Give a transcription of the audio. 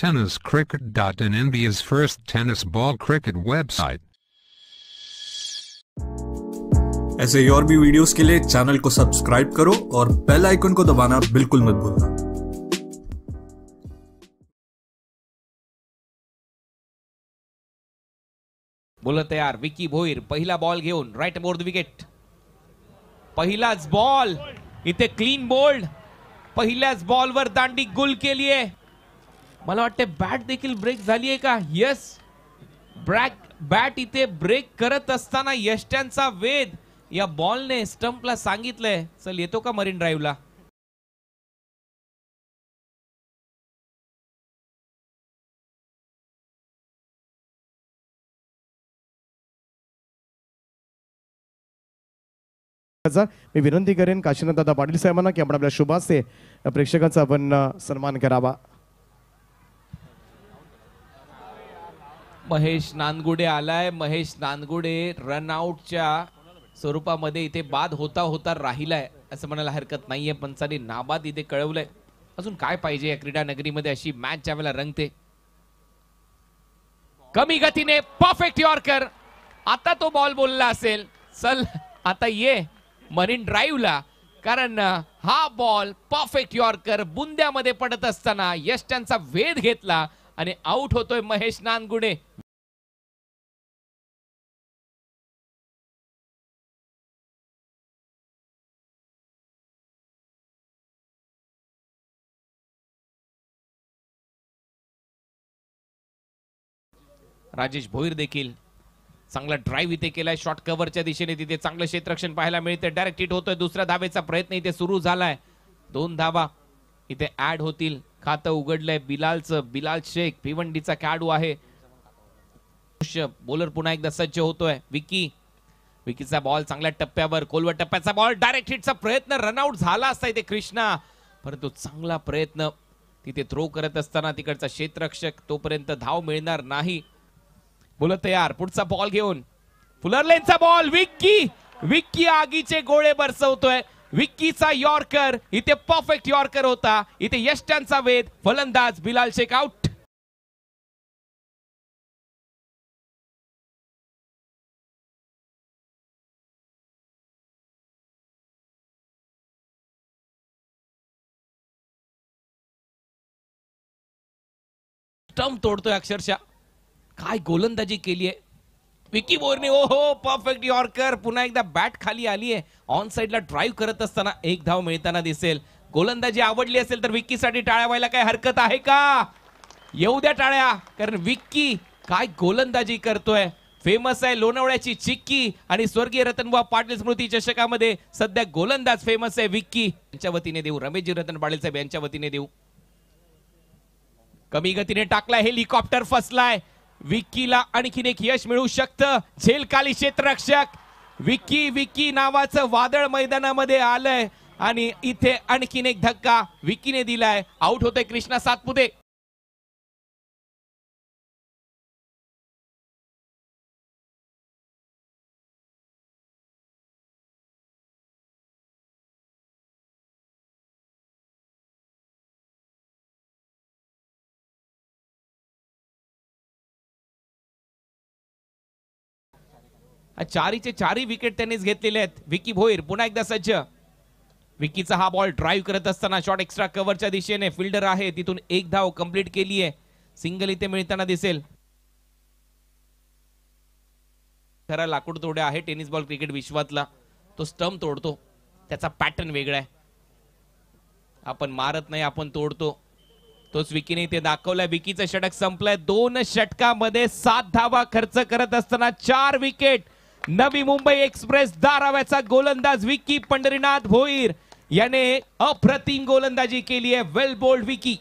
tenniscricket.in, India's first tennis ball cricket website. ऐसे ही और भी वीडियोस के लिए चैनल को सब्सक्राइब करो और बेल आइकन को दबाना बिल्कुल मत भूलना। बोला तयार विकी भोईर पहिला बॉल घेऊन राईट बोर्ड द विकेट। पहिलाच बॉल इथे क्लीन बोल्ड, पहिल्याच बॉलवर दांडी गुल केली आहे। मला वाटते बॅट देखील ब्रेक झाली आहे का? यस, बॅट इथे ब्रेक करत असताना यष्ट्यांचा वेध या बॉलने स्टंपला सांगितलंय चल येतो का मरीन ड्राईव्हला। मी विनंती करेन काशीनाथ दादा पाटील साहेबांना की आपण आपल्या शुभाचे प्रेक्षकांचा आपण सन्मान करावा। महेश नानगुडे आलाय। महेश नानगुडे रनआउटच्या स्वरूपामध्ये इथे बाद होता होता राहिलाय असं म्हणायला हरकत नाहीये। पंचांनी नाबाद इथे कळवलंय। अजून काय पाहिजे या क्रीडा नगरीमध्ये अशी मॅच ज्यावेळेला रंगते। कमी गतीने परफेक्ट यॉर्कर। आता तो बॉल बोलला असेल चल आता ये मरीन ड्राईव्हला, कारण हा बॉल परफेक्ट यॉर्कर बुंद्यामध्ये पडत असताना यष्ट्यांचा वेध घेतला आणि आउट होतोय महेश नानगुडे। राजेश भोईर देखील चांगला ड्राइव्ह इथे केलाय। शॉर्ट कव्हरच्या दिशेने तिथे चांगलं क्षेत्ररक्षण पाहायला मिळते। डायरेक्ट हिट होतोय। दुसऱ्या धावेचा प्रयत्न इथे सुरू झालाय। 2 धावा इथे ऍड होतील। खातं उघडलंय बिलालचं। बिलाल शेख भिवंडीचा खेळाडू आहे। बॉलर पुन्हा एकदा सज्ज होतोय। विकीचा बॉल चांगल्या टप्प्यावर, खोलवर टप्प्याचा बॉल, डायरेक्ट हिटचा प्रयत्न, रनआउट झाला असता इथे कृष्णा, परंतु चांगला प्रयत्न तिथे थ्रो करत असताना तिकडचा क्षेत्ररक्षक तोपर्यंत धाव मिळणार नाही। बोलत तयार पुढचा बॉल घेऊन फुलर लेनचा बॉल। विक्की आगीचे गोळे बरसवतोय। विक्कीचा यॉर्कर इथे परफेक्ट यॉर्कर होता। इथे यष्ट्यांचा वेध, फलंदाज बिलाल शेख आउट। स्टंप तोडतोय अक्षरशः। काय गोलंदाजी केली आहे विकी भोईरने। ओहो परफेक्ट यॉर्कर। पुन्हा एकदा बॅट खाली आली आहे। ऑन साइडला ड्राइव्ह करत असताना एक धाव मिळताना दिसेल। गोलंदाजी आवडली असेल तर विक्कीसाठी टाळ्या व्हायला काय हरकत आहे का? येऊ द्या टाळ्या, कारण विक्की काय गोलंदाजी करतोय। फेमस आहे लोणावळ्याची चिक्की आणि स्वर्गीय रतनबुवा पाटील स्मृती चषकामध्ये सध्या गोलंदाज फेमस आहे विक्की। यांच्या वतीने देऊ, रमेशजी रतन पाटील साहेब यांच्या वतीने देऊ। कमी गतीने टाकलाय, हेलिकॉप्टर फसलाय। विक्कीला आणखीन एक यश मिळू शकतं। झेलखाली क्षेत्ररक्षक विक्की नावाचं वादळ मैदानामध्ये आलंय आणि इथे आणखीन एक धक्का विक्कीने दिलाय। आउट होते कृष्णा सातपुते। चारीचे चारी विकेट त्यांनीच घेतलेले आहेत। विकी भोईर पुन्हा एकदा सज्ज। विकीचा हा बॉल ड्राइव्ह करत असताना शॉट एक्स्ट्रा कव्हरच्या दिशेने, फिल्डर आहे तिथून एक धाव कंप्लीट केली आहे। सिंगल इथे मिळताना दिसेल। खरा लाकूड तोड्या आहे टेनिस बॉल क्रिकेट विश्वातला। तो स्टंप तोडतो, त्याचा पॅटर्न वेगळा आहे। आपण मारत नाही, आपण तोडतो। तोच विकीने इथे दाखवलाय। विकीचं षटक संपलंय। 2 षटकामध्ये 7 धावा खर्च करत असताना 4 विकेट। नवी मुंबई एक्सप्रेस धाराव्याचा गोलंदाज विकी पंढरीनाथ भोईर याने अप्रतिम गोलंदाजी केली आहे। वेल बोल्ड विकी।